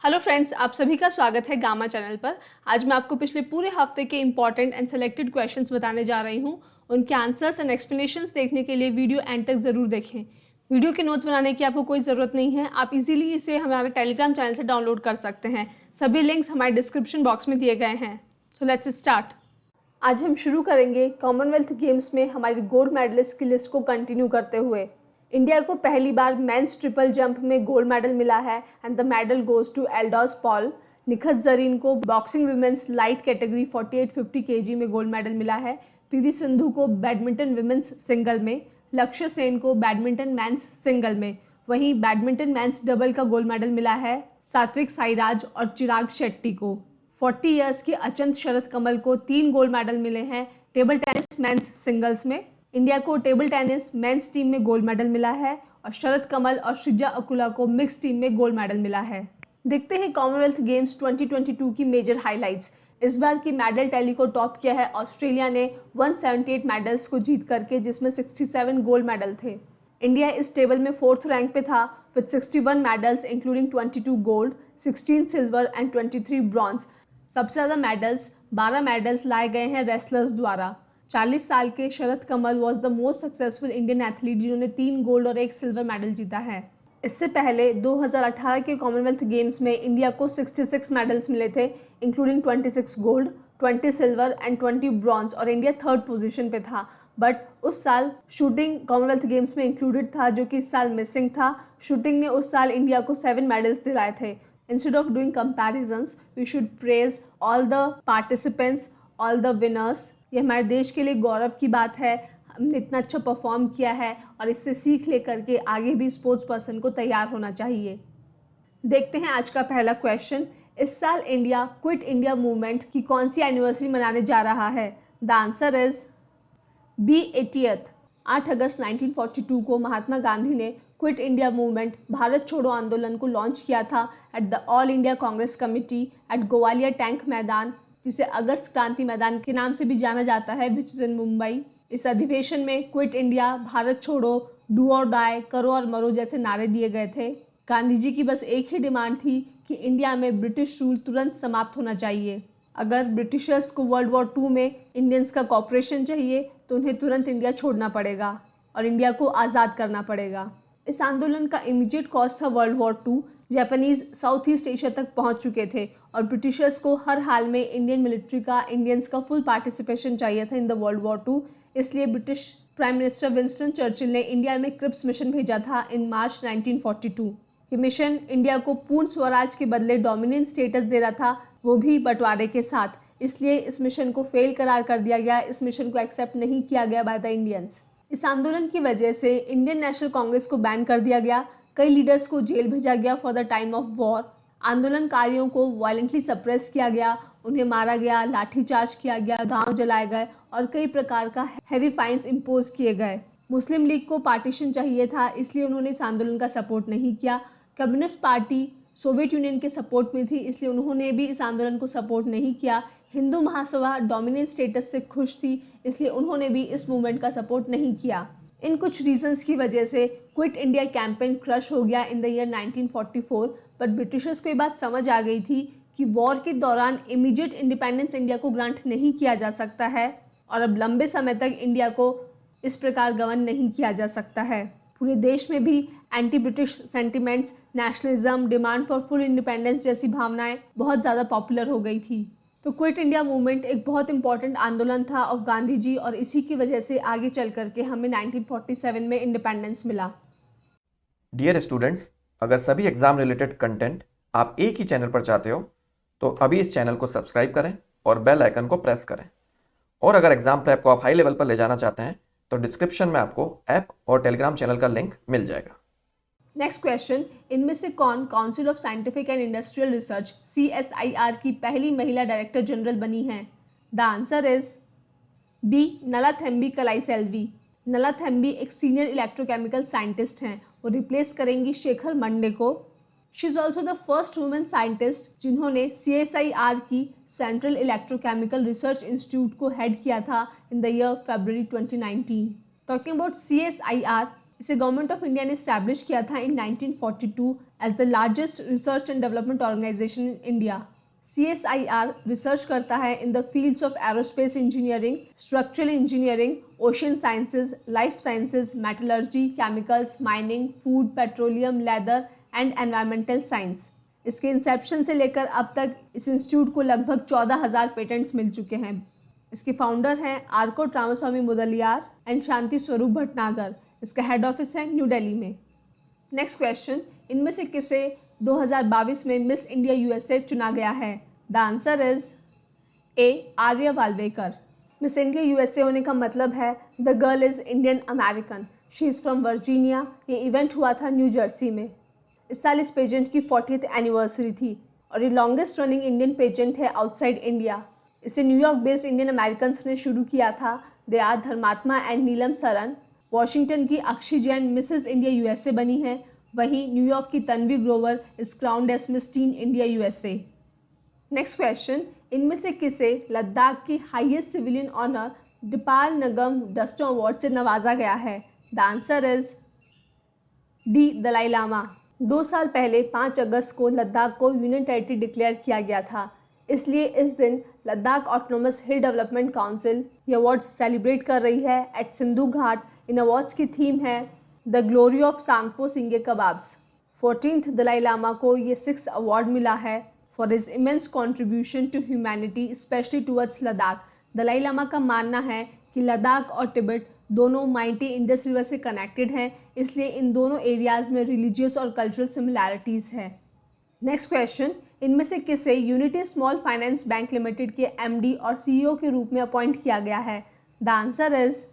Hello friends, आप सभी का स्वागत है गामा चैनल पर। आज मैं आपको पिछले पूरे हफ्ते के इंपॉर्टेंट एंड सेलेक्टेड क्वेश्चंस बताने जा रही हूं। उनके आंसर्स एंड एक्सप्लेनेशंस देखने के लिए वीडियो एंड तक ज़रूर देखें। वीडियो के नोट्स बनाने की आपको कोई ज़रूरत नहीं है, आप इजीली इसे हमारे टेलीग्राम चैनल से डाउनलोड कर सकते हैं। सभी लिंक्स हमारे डिस्क्रिप्शन बॉक्स में दिए गए हैं। So let's start. आज हम शुरू करेंगे कॉमनवेल्थ गेम्स में हमारी गोल्ड मेडलिस्ट की लिस्ट को कंटिन्यू करते हुए। इंडिया को पहली बार मेंस ट्रिपल जंप में गोल्ड मेडल मिला है and the medal goes to Eldhose Paul. Nikhat Zareen को boxing women's light category 48-50 KG में गोल्ड मेडल मिला है। पीवी सिंधु को बैडमिंटन विमेंस सिंगल में, लक्ष्य सेन को बैडमिंटन मेंस सिंगल में, वहीं बैडमिंटन मेंस डबल का गोल्ड मेडल मिला है सात्विक साईराज और चिराग शेट्टी को। 40 इयर्स के अचंत शरद कमल को 3 गोल्ड मेडल मिले हैं टेबल टेनिस मेंस सिंगल्स में। इंडिया को टेबल टेनिस मेंस टीम में गोल्ड मेडल मिला है और शरद कमल और श्रीजा अकुला को मिक्स टीम में गोल्ड मेडल मिला है। देखते हैं कॉमनवेल्थ गेम्स 2022 की मेजर हाइलाइट्स। इस बार की मेडल टैली को टॉप किया है ऑस्ट्रेलिया ने 178 मेडल्स को जीत करके, जिसमें 67 गोल्ड मेडल थे। इंडिया इस टेबल में 4th रैंक पे था with 61 medals including 22 gold, 16 silver and 23 bronze. सबसे ज़्यादा मेडल्स 12 मेडल्स लाए गए हैं रेसलर्स द्वारा। 40 साल के Sharath Kamal was the most successful Indian athlete जिन्होंने 3 गोल्ड और 1 सिल्वर मेडल जीता है। इससे पहले 2018 के कॉमनवेल्थ गेम्स में इंडिया को 66 मेडल्स मिले थे including 26 gold, 20 silver and 20 bronze, और इंडिया 3rd पोजीशन पे था। बट उस साल शूटिंग कॉमनवेल्थ गेम्स में इंक्लूडेड था, जो कि इस साल मिसिंग था। शूटिंग ने उस साल इंडिया को 7 मेडल्स दिलाए थे। Instead of doing comparisons, we should praise all the participants, all the winners. ये हमारे देश के लिए गौरव की बात है, हमने इतना अच्छा परफॉर्म किया है और इससे सीख लेकर के आगे भी स्पोर्ट्स पर्सन को तैयार होना चाहिए। देखते हैं आज का पहला क्वेश्चन। इस साल इंडिया क्विट इंडिया मूवमेंट की कौन सी एनिवर्सरी मनाने जा रहा है? The answer is B 80th। 8 अगस्त 1942 को महात्मा गांधी ने क्विट इंडिया मूवमेंट भारत छोड़ो आंदोलन को लॉन्च किया था at the All India Congress Committee at Gowalia Tank Maidan, जिसे अगस्त क्रांति मैदान के नाम से भी जाना जाता है, विच इज इन मुंबई। इस अधिवेशन में क्विट इंडिया, भारत छोड़ो, डू और डाई, करो और मरो जैसे नारे दिए गए थे। गांधी जी की बस एक ही डिमांड थी कि इंडिया में ब्रिटिश रूल तुरंत समाप्त होना चाहिए। अगर ब्रिटिशर्स को वर्ल्ड वॉर 2 में इंडियंस का कॉपरेशन चाहिए तो उन्हें तुरंत इंडिया छोड़ना पड़ेगा और इंडिया को आज़ाद करना पड़ेगा। इस आंदोलन का इमीडिएट कॉज था world war 2। Japanese south east Asia तक पहुंच चुके थे और ब्रिटिशर्स को हर हाल में इंडियन मिलिट्री का, इंडियंस का फुल पार्टिसिपेशन चाहिए था इन द वर्ल्ड वॉर 2। इसलिए British prime minister Winston Churchill ने इंडिया में क्रिप्स मिशन भेजा था इन मार्च 1942। ये मिशन इंडिया को पूर्ण स्वराज के बदले डोमिनियन स्टेटस दे रहा था, वो भी बंटवारे के साथ। इसलिए इस मिशन को फेल करार कर दिया गया, इस मिशन को एक्सेप्ट नहीं किया गया बाय द इंडियंस। इस आंदोलन की वजह से इंडियन नेशनल कांग्रेस को बैन कर दिया गया, कई लीडर्स को जेल भेजा गया for the time of war. आंदोलनकारियों को वायलेंटली सप्रेस किया गया, उन्हें मारा गया, लाठीचार्ज किया गया, गांव जलाए गए और कई प्रकार का हैवी फाइन्स इम्पोज किए गए। मुस्लिम लीग को पार्टीशन चाहिए था, इसलिए उन्होंने इस आंदोलन का सपोर्ट नहीं किया। कम्युनिस्ट पार्टी सोवियत यूनियन के सपोर्ट में थी, इसलिए उन्होंने भी इस आंदोलन को सपोर्ट नहीं किया। हिंदू महासभा डोमिनेंट स्टेटस से खुश थी, इसलिए उन्होंने भी इस मूवमेंट का सपोर्ट नहीं किया। इन कुछ रीजंस की वजह से क्विट इंडिया कैंपेन क्रश हो गया इन द ईयर 1944। बट ब्रिटिशर्स को ये बात समझ आ गई थी कि वॉर के दौरान इमीडिएट इंडिपेंडेंस इंडिया को ग्रांट नहीं किया जा सकता है और अब लंबे समय तक इंडिया को इस प्रकार गवर्न नहीं किया जा सकता है। पूरे देश में भी anti British sentiments, nationalism, demand for full independence जैसी भावनाएं बहुत ज़्यादा पॉपुलर हो गई थी। तो क्विट इंडिया मूवमेंट एक बहुत इंपॉर्टेंट आंदोलन था ऑफ गांधी जी और इसी की वजह से आगे चल करके हमें 1947 में इंडिपेंडेंस मिला। डियर स्टूडेंट्स, अगर सभी एग्जाम रिलेटेड कंटेंट आप एक ही चैनल पर चाहते हो तो अभी इस चैनल को सब्सक्राइब करें और बेल आइकन को प्रेस करें। और अगर एग्जाम प्रेप को आप हाई लेवल पर ले जाना चाहते हैं तो डिस्क्रिप्शन में आपको ऐप और टेलीग्राम चैनल का लिंक मिल जाएगा। नेक्स्ट क्वेश्चन, इनमें से कौन council of scientific and industrial research CSIR की पहली महिला डायरेक्टर जनरल बनी है? The answer is B Nallathamby Kalaiselvi. Nallathamby एक सीनियर इलेक्ट्रोकेमिकल साइंटिस्ट हैं, वो रिप्लेस करेंगी शेखर मंडे को। She is also the first women scientist जिन्होंने CSIR की सेंट्रल इलेक्ट्रोकेमिकल रिसर्च इंस्टीट्यूट को हेड किया था in the year February 2019। Talking about CSIR, इसे गवर्नमेंट ऑफ इंडिया ने स्टैब्लिश किया था in 1942 as the largest research and development organisation in India. CSIR research करता है in the fields of aerospace engineering, structural engineering, ocean sciences, life sciences, metallurgy, chemicals, mining, food, petroleum, leather and environmental science. इसके inception से लेकर अब तक इस institute को लगभग 14,000 पेटेंट्स मिल चुके हैं। इसके फाउंडर हैं आर्को रामास्वामी मुदलियार एंड शांति स्वरूप भटनागर। इसका हेड ऑफिस है न्यू दिल्ली में। नेक्स्ट क्वेश्चन, इनमें से किसे 2022 में मिस इंडिया USA चुना गया है? The answer is A Arya Walvekar. Miss India USA होने का मतलब है the girl is Indian American, she is from Virginia. ये इवेंट हुआ था न्यू जर्सी में। इस साल इस पेजेंट की 40th एनिवर्सरी थी और ये लॉन्गेस्ट रनिंग इंडियन पेजेंट है आउटसाइड इंडिया। इसे न्यूयॉर्क बेस्ड इंडियन अमेरिकन ने शुरू किया था। They are Dharmatma and Neelam Saran. Washington की Akshi Jain Mrs India USA बनी है। वहीं न्यूयॉर्क की Tanvi Grover is crowned as Miss Teen India USA। Next question, इनमें से किसे लद्दाख की हाईएस्ट सिविलियन ऑनर डिपाल नगम डस्टो अवार्ड से नवाजा गया है? The answer is D Dalai Lama. 2 साल पहले 5 अगस्त को लद्दाख को यूनियन टेरिटरी डिक्लेयर किया गया था, इसलिए इस दिन Ladakh autonomous hill development council ये अवार्ड्स सेलिब्रेट कर रही है एट सिंधु घाट। इन अवार्ड्स की थीम है the glory of Sangpo Singey Kababs. 14th Dalai Lama को ये 6th अवार्ड मिला है for his immense contribution to humanity specially towards Ladakh. Dalai Lama का मानना है कि लद्दाख और तिब्बत दोनों माइटी इंडस रिवर से कनेक्टेड हैं, इसलिए इन दोनों एरियाज़ में रिलीजियस और कल्चरल सिमिलैरिटीज़ है। नेक्स्ट क्वेश्चन, इनमें से किसे unity small finance bank limited के MD और CEO के रूप में अपॉइंट किया गया है? The answer is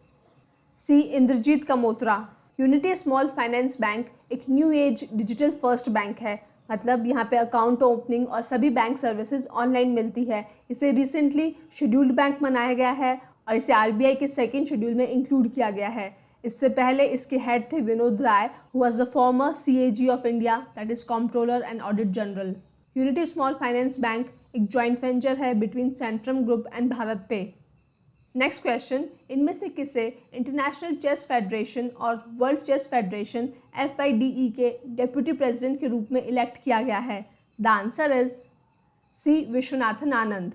C Indrajit Kamotra. Unity small finance bank एक new age digital first bank है, मतलब यहाँ पे अकाउंट ओपनिंग और सभी बैंक सर्विसेज ऑनलाइन मिलती है। इसे रिसेंटली शेड्यूल्ड बैंक बनाया गया है और इसे RBI के 2nd शेड्यूल में इंक्लूड किया गया है। इससे पहले इसके हेड थे Vinod Rai, who was the former CAG of India, that is controller and audit general. Unity small finance bank एक जॉइंट वेंचर है between Centrum group and BharatPe. Next question, इनमें से किसे इंटरनेशनल चेस फेडरेशन और वर्ल्ड चेस फेडरेशन FIDE के deputy president के रूप में इलेक्ट किया गया है? The answer is C Viswanathan Anand.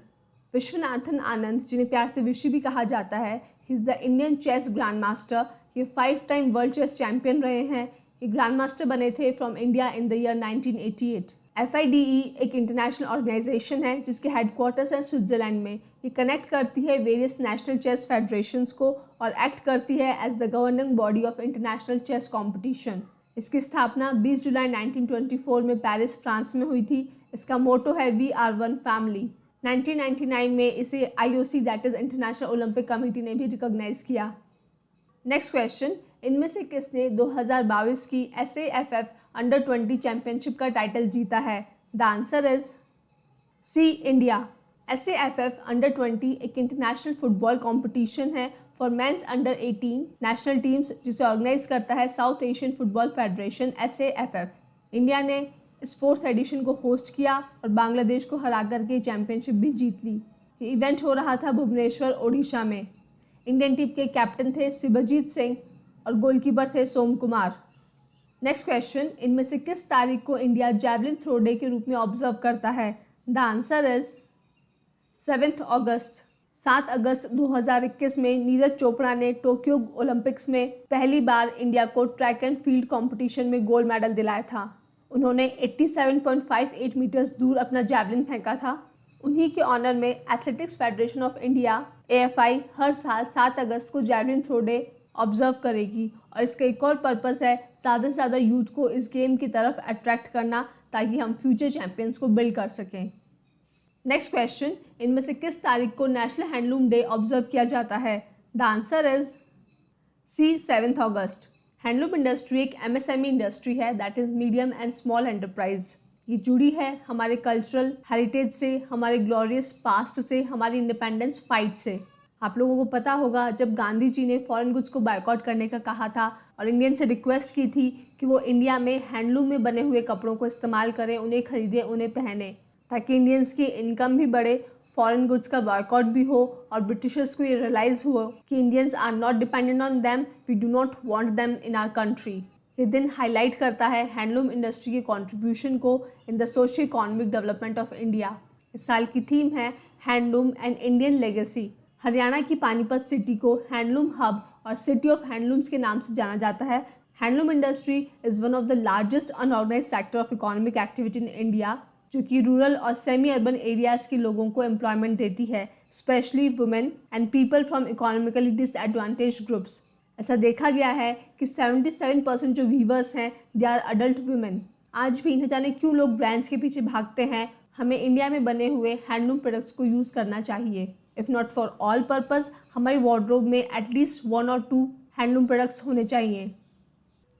Viswanathan Anand, जिन्हें प्यार से विशी भी कहा जाता है, he is the Indian chess grand master. ये 5 टाइम वर्ल्ड चेस चैंपियन रहे हैं। ये ग्रैंड मास्टर बने थे from India in the year 1988। FIDE एक इंटरनेशनल ऑर्गेनाइजेशन है जिसके हेडक्वार्टर्स हैं स्विट्जरलैंड में। ये कनेक्ट करती है वेरियस नेशनल चेस फेडरेशंस को और एक्ट करती है as the governing body of international chess competition. इसकी स्थापना 20 जुलाई 1924 में पेरिस, फ्रांस में हुई थी। इसका मोटो है वी आर वन फैमिली। 1999 में इसे IOC that is international Olympic committee ने भी रिकॉग्नाइज किया। नेक्स्ट क्वेश्चन, इनमें से किसने 2022 की SAFF अंडर 20 चैंपियनशिप का टाइटल जीता है? The answer is C India. SAFF under 20 एक इंटरनेशनल फुटबॉल कॉम्पिटिशन है for men's under 18 national teams, जिसे ऑर्गेनाइज करता है South Asian Football Federation SAFF। India ने इस 4th एडिशन को होस्ट किया और बांग्लादेश को हरा करके चैंपियनशिप भी जीत ली। ये इवेंट हो रहा था भुवनेश्वर, ओडिशा में। इंडियन टीम के कैप्टन थे शिवजीत सिंह और गोलकीपर थे सोम कुमार। नेक्स्ट क्वेश्चन, इनमें से किस तारीख को इंडिया जैवलिन थ्रो डे के रूप में ऑब्जर्व करता है? द आंसर इज 7 अगस्त। 7 अगस्त 2021 में नीरज चोपड़ा ने टोक्यो ओलंपिक्स में पहली बार इंडिया को ट्रैक एंड फील्ड कंपटीशन में गोल्ड मेडल दिलाया था। उन्होंने 87.58 मीटर्स दूर अपना जैवलिन फेंका था। उन्हीं के ऑनर में athletics federation of India AFI हर साल 7 अगस्त को जैवलिन थ्रो डे ऑब्जर्व करेगी और इसका एक और पर्पस है ज़्यादा से ज़्यादा यूथ को इस गेम की तरफ अट्रैक्ट करना, ताकि हम फ्यूचर चैंपियंस को बिल्ड कर सकें। नेक्स्ट क्वेश्चन, इनमें से किस तारीख को नेशनल हैंडलूम डे ऑब्जर्व किया जाता है? द आंसर इज सी 7 अगस्त। हैंडलूम इंडस्ट्री एक MSME इंडस्ट्री है, that is medium and small enterprise. ये जुड़ी है हमारे कल्चरल हेरिटेज से, हमारे ग्लोरियस पास्ट से, हमारी इंडिपेंडेंस फाइट से। आप लोगों को पता होगा जब गांधी जी ने फॉरेन गुड्स को बायकॉट करने का कहा था और इंडियन से रिक्वेस्ट की थी कि वो इंडिया में हैंडलूम में बने हुए कपड़ों को इस्तेमाल करें, उन्हें खरीदें, उन्हें पहने, ताकि इंडियंस की इनकम भी बढ़े, फॉरेन गुड्स का बॉयकॉट भी हो और ब्रिटिशर्स को ये रियलाइज हुआ कि Indians are not dependent on them, we do not want them in our country. ये दिन हाईलाइट करता है हैंडलूम इंडस्ट्री के कंट्रीब्यूशन को in the socio economic development of India. इस साल की थीम है handloom and Indian legacy. Haryana की पानीपत सिटी को हैंडलूम हब और सिटी ऑफ हैंडलूम्स के नाम से जाना जाता है। Handloom industry is one of the largest unorganised sector of economic activity in India, जो कि रूरल और सेमी अर्बन एरियाज़ के लोगों को एम्प्लॉयमेंट देती है, specially women and people from economically disadvantaged groups. ऐसा देखा गया है कि 77% जो वीवर्स हैं दे आर अडल्ट वुमेन। आज भी न जाने क्यों लोग ब्रांड्स के पीछे भागते हैं, हमें इंडिया में बने हुए हैंडलूम प्रोडक्ट्स को यूज़ करना चाहिए। If not for all purpose, हमारी वार्डरोब में एटलीस्ट 1 और 2 हैंडलूम प्रोडक्ट्स होने चाहिए।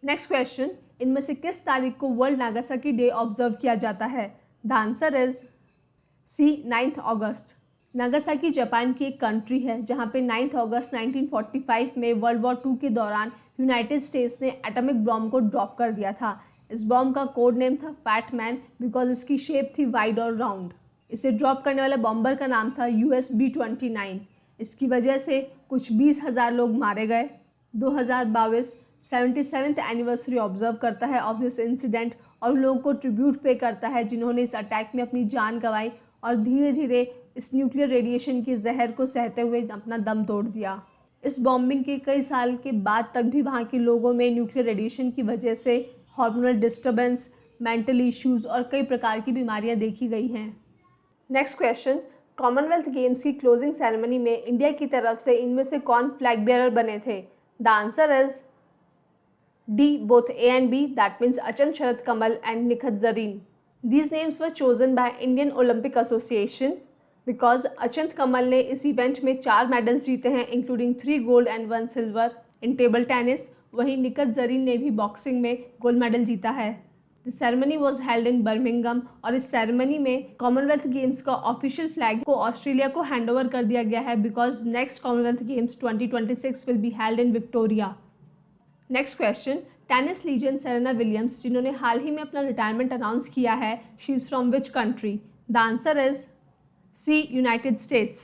नेक्स्ट क्वेश्चन, इनमें से किस तारीख को वर्ल्ड नागासाकी डे ऑब्जर्व किया जाता है? द आंसर इज सी 9 अगस्त। नागासाकी जापान की एक कंट्री है जहाँ पे 9 अगस्त 1945 में वर्ल्ड वॉर 2 के दौरान यूनाइटेड स्टेट्स ने एटॉमिक बॉम्ब को ड्रॉप कर दिया था। इस बॉम्ब का कोड नेम था फैट मैन बिकॉज इसकी शेप थी वाइड और राउंड। इसे ड्रॉप करने वाले बॉम्बर का नाम था US B-29। इसकी वजह से कुछ 20,000 लोग मारे गए। 2022 77th एनिवर्सरी ऑब्जर्व करता है ऑफ दिस इंसिडेंट और उन लोगों को ट्रिब्यूट पे करता है जिन्होंने इस अटैक में अपनी जान गंवाई और धीरे धीरे इस न्यूक्लियर रेडिएशन के जहर को सहते हुए अपना दम तोड़ दिया। इस बॉम्बिंग के कई साल के बाद तक भी वहाँ के लोगों में न्यूक्लियर रेडिएशन की वजह से हार्मोनल डिस्टर्बेंस, मेंटल इश्यूज़ और कई प्रकार की बीमारियाँ देखी गई हैं। नेक्स्ट क्वेश्चन, कॉमनवेल्थ गेम्स की क्लोजिंग सेरेमनी में इंडिया की तरफ से इनमें से कौन फ्लैग बेयरर बने थे? The answer is D both A and B, that means Achant Sharat Kamal and Nikhat Zareen. These names were chosen by Indian Olympic Association because Achant Kamal ने इस इवेंट में 4 मेडल्स जीते हैं including 3 gold and 1 silver in table tennis. वहीं निखत जरीन ने भी boxing में gold medal जीता है। The ceremony was held in Birmingham और इस सेरेमनी में कॉमनवेल्थ गेम्स का ऑफिशियल फ्लैग को ऑस्ट्रेलिया को हैंडओवर कर दिया गया है because next Commonwealth Games 2026 will be held in Victoria. Next question, tennis legend Serena Williams जिन्होंने हाल ही में अपना रिटायरमेंट अनाउंस किया है, she is from which country? The answer is C United States.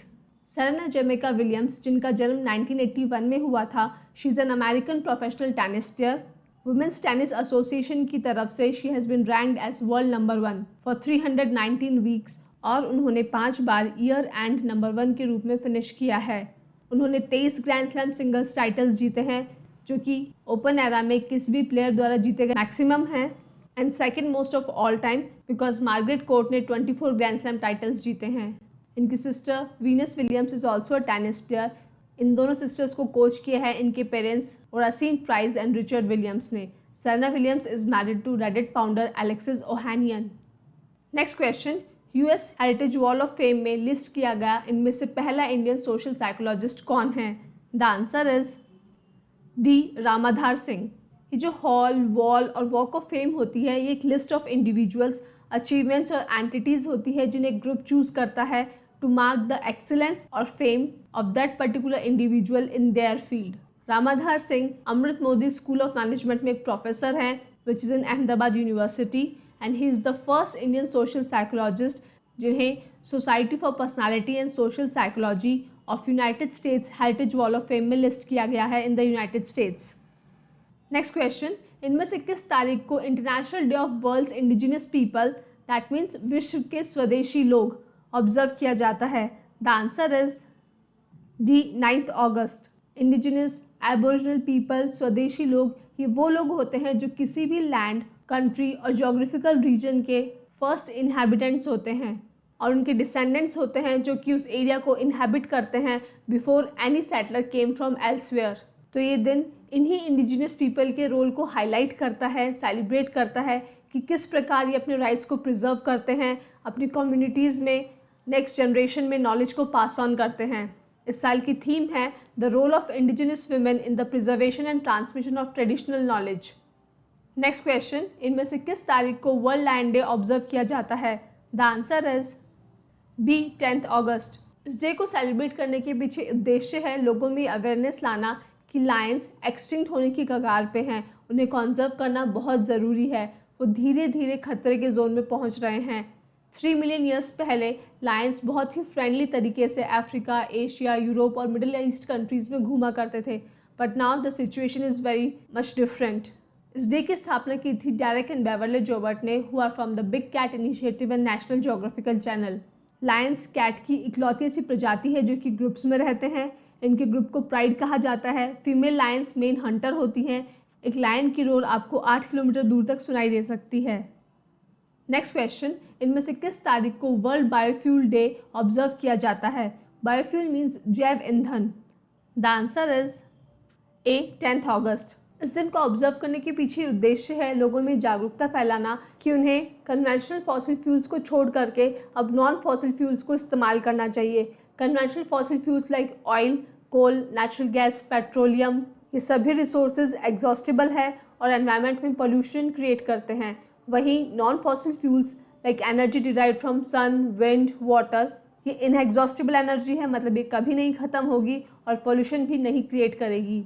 Serena Jameka Williams जिनका जन्म 1981 में हुआ था, she is an American professional tennis player. Women's Tennis Association की तरफ से she has been ranked as world number 1 for 319 weeks और उन्होंने 5 बार ईयर एंड नंबर 1 के रूप में फिनिश किया है। उन्होंने 23 ग्रैंड स्लैम सिंगल्स टाइटल्स जीते हैं जो कि ओपन एरा में किसी भी प्लेयर द्वारा जीते गए मैक्सिमम हैं and second most of all time because Margaret Court ने 24 ग्रैंड स्लैम टाइटल्स जीते हैं। इनकी sister Venus Williams is also a tennis player. इन दोनों सिस्टर्स को कोच किया है इनके parents Oracene Price and Richard Williams ने। Serena Williams is married to Reddit founder Alexis Ohanian. Next question, US heritage wall of fame में list किया गया इनमें से पहला इंडियन सोशल साइकोलॉजिस्ट कौन है? The answer is D Ramadhar Singh. ये जो हॉल, वॉल और वॉक ऑफ फेम होती है, ये एक लिस्ट ऑफ इंडिविजुअल्स, अचीवमेंट्स और एंटिटीज़ होती है जिन्हें ग्रुप चूज़ करता है टू मार्क द एक्सीलेंस और fame of that particular individual in their field. Ramadhar Singh Amrut Mody School of Management में एक प्रोफेसर हैं which is in Ahmedabad University and he is the first Indian social psychologist जिन्हें Society for Personality and Social Psychology of United States Heritage wall of fame में list किया गया है in the United States. Next question, इनमें से किस तारीख को International Day of World's Indigenous People that means विश्व के स्वदेशी लोग ऑब्जर्व किया जाता है? द आंसर इज डी 9 अगस्त। इंडिजिनस, एबोरिजिनल पीपल, स्वदेशी लोग, ये वो लोग होते हैं जो किसी भी लैंड, कंट्री और जोग्राफिकल रीजन के फर्स्ट इनहेबिटेंट्स होते हैं और उनके डिसेंडेंट्स होते हैं जो कि उस एरिया को इनहेबिट करते हैं before any settler came from elsewhere. तो ये दिन इन्हीं इंडिजिनस पीपल के रोल को हाईलाइट करता है, सेलिब्रेट करता है कि किस प्रकार ये अपने राइट्स को प्रिजर्व करते हैं, अपनी कम्युनिटीज़ में नेक्स्ट जनरेशन में नॉलेज को पास ऑन करते हैं। इस साल की थीम है the role of indigenous women in the preservation and transmission of traditional knowledge. Next question, इनमें से किस तारीख को वर्ल्ड लायन डे ऑब्जर्व किया जाता है? द आंसर इज बी 10 अगस्त। इस डे को सेलिब्रेट करने के पीछे उद्देश्य है लोगों में अवेयरनेस लाना कि लायंस एक्सटिंक्ट होने की कगार पे हैं, उन्हें कॉन्जर्व करना बहुत ज़रूरी है, वो धीरे धीरे खतरे के जोन में पहुंच रहे हैं। 3 मिलियन ईयर्स पहले लायंस बहुत ही फ्रेंडली तरीके से अफ्रीका, एशिया, यूरोप और मिडिल ईस्ट कंट्रीज़ में घूमा करते थे, but now the situation is very much different. इस डे की स्थापना की थी डेरेक एंड बेवर्ले जोबर्ट ने, who are from the Big Cat Initiative and National Geographical channel. Lions cat की इकलौती ऐसी प्रजाति है जो कि ग्रुप्स में रहते हैं। इनके ग्रुप को प्राइड कहा जाता है। फीमेल लायंस मेन हंटर होती हैं। एक लायन की रोर आपको 8 किलोमीटर दूर तक सुनाई दे सकती है। नेक्स्ट क्वेश्चन, इनमें से किस तारीख को वर्ल्ड बायोफ्यूल डे ऑब्जर्व किया जाता है? बायोफ्यूल मीन्स जैव ईंधन। द आंसर इज ए 10 अगस्त। इस दिन को ऑब्जर्व करने के पीछे उद्देश्य है लोगों में जागरूकता फैलाना कि उन्हें कन्वेंशनल फॉसिल फ्यूल्स को छोड़ करके अब नॉन फॉसिल फ्यूल्स को इस्तेमाल करना चाहिए। Conventional fossil fuels like oil, coal, natural gas, petroleum, ये सभी रिसोर्सेज एग्जॉस्टेबल है और एनवायरनमेंट में पोल्यूशन क्रिएट करते हैं। वहीं non fossil fuels like energy derived from sun, wind, water, ये इनएग्जॉस्टेबल एनर्जी है, मतलब ये कभी नहीं ख़त्म होगी और पोल्यूशन भी नहीं क्रिएट करेगी।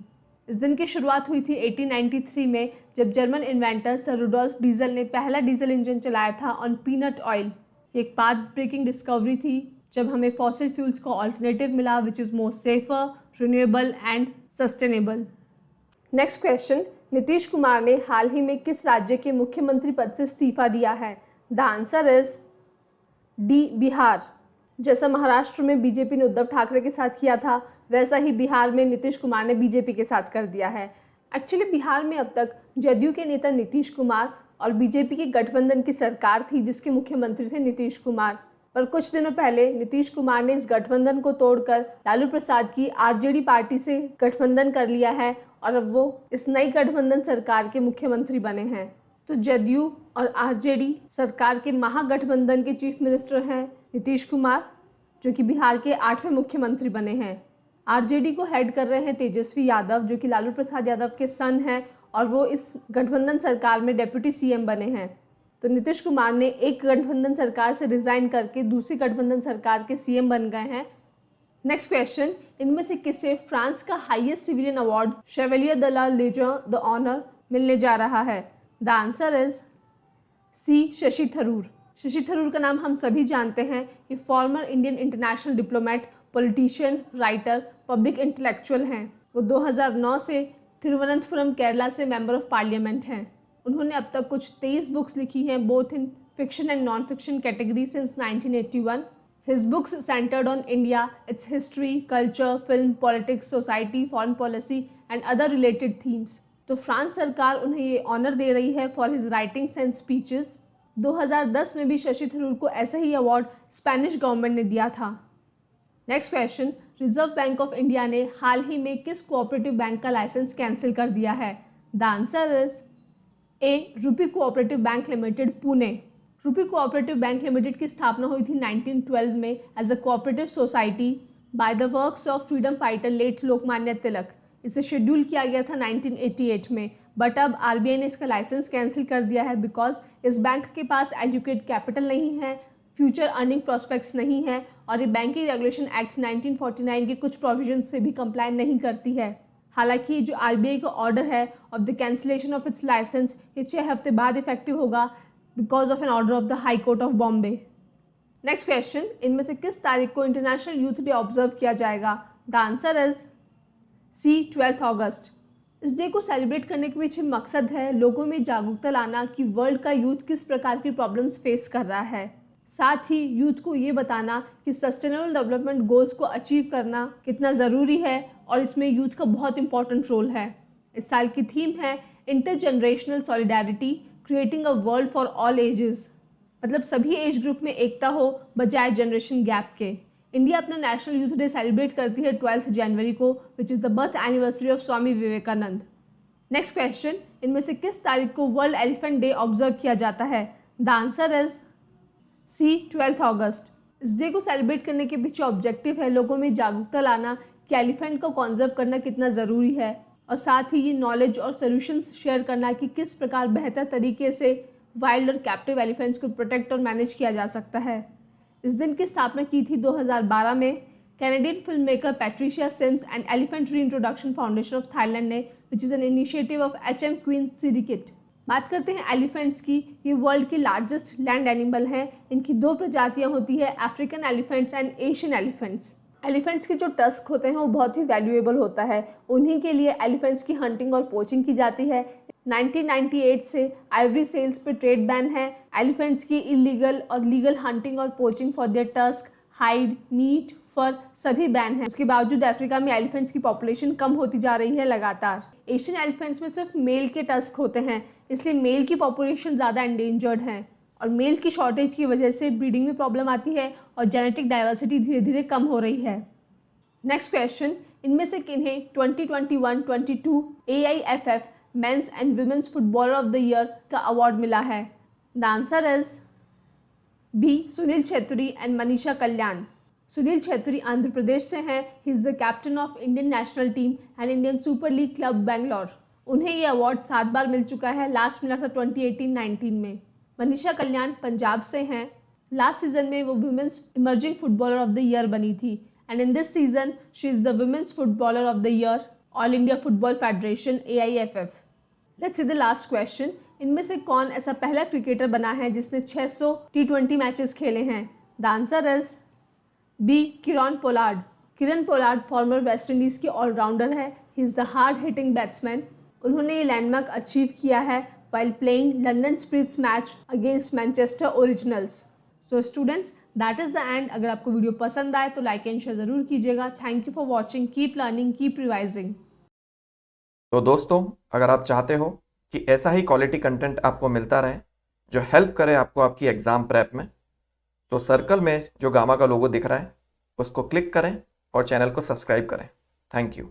इस दिन की शुरुआत हुई थी 1893 में, जब German inventor sir Rudolf Diesel ने पहला डीजल इंजन चलाया था ऑन पीनट ऑयल। एक पाथ ब्रेकिंग डिस्कवरी थी जब हमें फॉसिल फ्यूल्स का ऑल्टरनेटिव मिला which is more safer, renewable and sustainable. Next question, Nitish Kumar ने हाल ही में किस राज्य के मुख्यमंत्री पद से इस्तीफा दिया है? The answer is D, Bihar. जैसा महाराष्ट्र में बीजेपी ने उद्धव ठाकरे के साथ किया था, वैसा ही बिहार में नीतीश कुमार ने बीजेपी के साथ कर दिया है। एक्चुअली बिहार में अब तक जदयू के नेता नीतीश कुमार और बीजेपी के गठबंधन की सरकार थी जिसके मुख्यमंत्री थे नीतीश कुमार। पर कुछ दिनों पहले नीतीश कुमार ने इस गठबंधन को तोड़कर लालू प्रसाद की आरजेडी पार्टी से गठबंधन कर लिया है और अब वो इस नई गठबंधन सरकार के मुख्यमंत्री बने हैं। तो जदयू और आरजेडी सरकार के महागठबंधन के चीफ मिनिस्टर हैं नीतीश कुमार, जो कि बिहार के 8वें मुख्यमंत्री बने हैं। आरजेडी को हेड कर रहे हैं तेजस्वी यादव, जो कि लालू प्रसाद यादव के सन हैं और वो इस गठबंधन सरकार में डेप्यूटी सीएम बने हैं। तो नीतीश कुमार ने एक गठबंधन सरकार से रिजाइन करके दूसरी गठबंधन सरकार के सीएम बन गए हैं। नेक्स्ट क्वेश्चन, इनमें से किसे फ्रांस का highest civilian award Chevalier de la Legion d' Honneur मिलने जा रहा है? The answer is C, Shashi Tharoor. Shashi Tharoor का नाम हम सभी जानते हैं। ये former Indian international diplomat, politician, writer, public intellectual हैं। वो 2009 से तिरुवनंतपुरम, केरला से मेंबर ऑफ पार्लियामेंट हैं। उन्होंने अब तक कुछ 23 बुक्स लिखी हैं, both in fiction and non fiction category since 1981। His books centered on India, its history, culture, film, politics, society, foreign policy and other related themes. तो फ्रांस सरकार उन्हें ये ऑनर दे रही है for his writings and speeches. 2010 में भी शशि थरूर को ऐसा ही अवार्ड स्पेनिश गवर्नमेंट ने दिया था। Next question, reserve bank of India ने हाल ही में किस कोऑपरेटिव बैंक का लाइसेंस कैंसिल कर दिया है? द आंसर इज ए, रूपी कोऑपरेटिव बैंक लिमिटेड, पुणे। रूपी कोऑपरेटिव बैंक लिमिटेड की स्थापना हुई थी 1912 में as a cooperative society by the works of freedom fighter late Lokmanya Tilak. इसे शेड्यूल किया गया था 1988 में, बट अब आरबीआई ने इसका लाइसेंस कैंसिल कर दिया है बिकॉज इस बैंक के पास एजुकेट कैपिटल नहीं है, फ्यूचर अर्निंग प्रॉस्पेक्ट्स नहीं है और ये बैंकिंग रेगुलेशन एक्ट 1949 के कुछ प्रोविजन से भी कंप्लाई नहीं करती है। हालांकि जो आरबीआई का ऑर्डर है of the cancellation of its licence, ये 6 हफ्ते बाद इफेक्टिव होगा because of an order of the High Court of Bombay. Next question, इनमें से किस तारीख को इंटरनेशनल यूथ डे ऑब्जर्व किया जाएगा? द आंसर इज सी, 12 अगस्त। इस डे को सेलिब्रेट करने के पीछे मकसद है लोगों में जागरूकता लाना कि वर्ल्ड का यूथ किस प्रकार की प्रॉब्लम्स फेस कर रहा है। साथ ही यूथ को ये बताना कि सस्टेनेबल डेवलपमेंट गोल्स को अचीव करना कितना ज़रूरी है और इसमें यूथ का बहुत इंपॉर्टेंट रोल है। इस साल की थीम है intergenerational solidarity, creating a world for all ages, मतलब सभी एज ग्रुप में एकता हो बजाय जनरेशन गैप के। इंडिया अपना नेशनल यूथ डे सेलिब्रेट करती है 12 जनवरी को, which is the birth anniversary of Swami Vivekananda. Next question, इनमें से किस तारीख को वर्ल्ड एलिफेंट डे ऑब्जर्व किया जाता है? द आंसर इज सी, 12 अगस्त। इस डे को सेलिब्रेट करने के पीछे ऑब्जेक्टिव है लोगों में जागरूकता लाना कि एलिफेंट को कॉन्जर्व करना कितना ज़रूरी है और साथ ही ये नॉलेज और सोल्यूशंस शेयर करना कि किस प्रकार बेहतर तरीके से वाइल्ड और कैप्टिव एलिफेंट्स को प्रोटेक्ट और मैनेज किया जा सकता है। इस दिन की स्थापना की थी 2012 में Canadian film maker Patricia Sims and Elephant reintroduction Foundation of Thailand ने, which is an initiative of HM Queen Sirikit. बात करते हैं एलिफेंट्स की। ये वर्ल्ड के लार्जेस्ट लैंड एनिमल हैं। इनकी 2 प्रजातियां होती है, African elephants and Asian elephants. Elephants के जो टस्क होते हैं वो बहुत ही वैल्यूएबल होता है। उन्हीं के लिए एलिफेंट्स की हंटिंग और पोचिंग की जाती है। 1998 से आइवरी सेल्स पे ट्रेड बैन है। एलिफेंट्स की इलीगल और लीगल हंटिंग और poaching for their tusk, hide, meat, fur सभी बैन है। उसके बावजूद अफ्रीका में एलिफेंट्स की पॉपुलेशन कम होती जा रही है लगातार। एशियन एलिफेंट्स में सिर्फ मेल के टस्क होते हैं, इसलिए मेल की पॉपुलेशन ज़्यादा एंडेंजर्ड है और मेल की शॉर्टेज की वजह से ब्रीडिंग में प्रॉब्लम आती है और जेनेटिक डाइवर्सिटी धीरे धीरे कम हो रही है। नेक्स्ट क्वेश्चन, इनमें से किन्हें 2021-22 AIFF men's and women's footballer of the year का अवार्ड मिला है? The answer is B, Sunil Chhetri and Manisha Kalyan. Sunil Chhetri Andhra Pradesh से हैं। He is the captain of Indian national team and Indian super league club Bangalore. उन्हें ये अवार्ड 7 बार मिल चुका है। लास्ट मिला था 2018-19 में। मनीषा कल्याण पंजाब से हैं। लास्ट सीजन में वो women's emerging footballer of the year बनी थी and in this season she is the women's footballer of the year All India Football Federation AIFF। Let's see the last question, इनमें से कौन ऐसा पहला क्रिकेटर बना है जिसने 600 T20 मैचेस खेले हैं? The answer is B, Kieron Pollard. Kieron Pollard former West Indies के ऑलराउंडर है। He is the hard hitting batsman. उन्होंने ये लैंडमार्क अचीव किया है while playing London Spirits match against Manchester Originals. So students, that is the end. अगर आपको video पसंद आए तो लाइक एंड शेयर ज़रूर कीजिएगा। Thank you for watching. Keep learning, keep revising. तो दोस्तों, अगर आप चाहते हो कि ऐसा ही क्वालिटी कंटेंट आपको मिलता रहे जो हेल्प करे आपको आपकी एग्ज़ाम प्रेप में, तो सर्कल में जो गामा का लोगो दिख रहा है उसको क्लिक करें और चैनल को सब्सक्राइब करें। Thank you.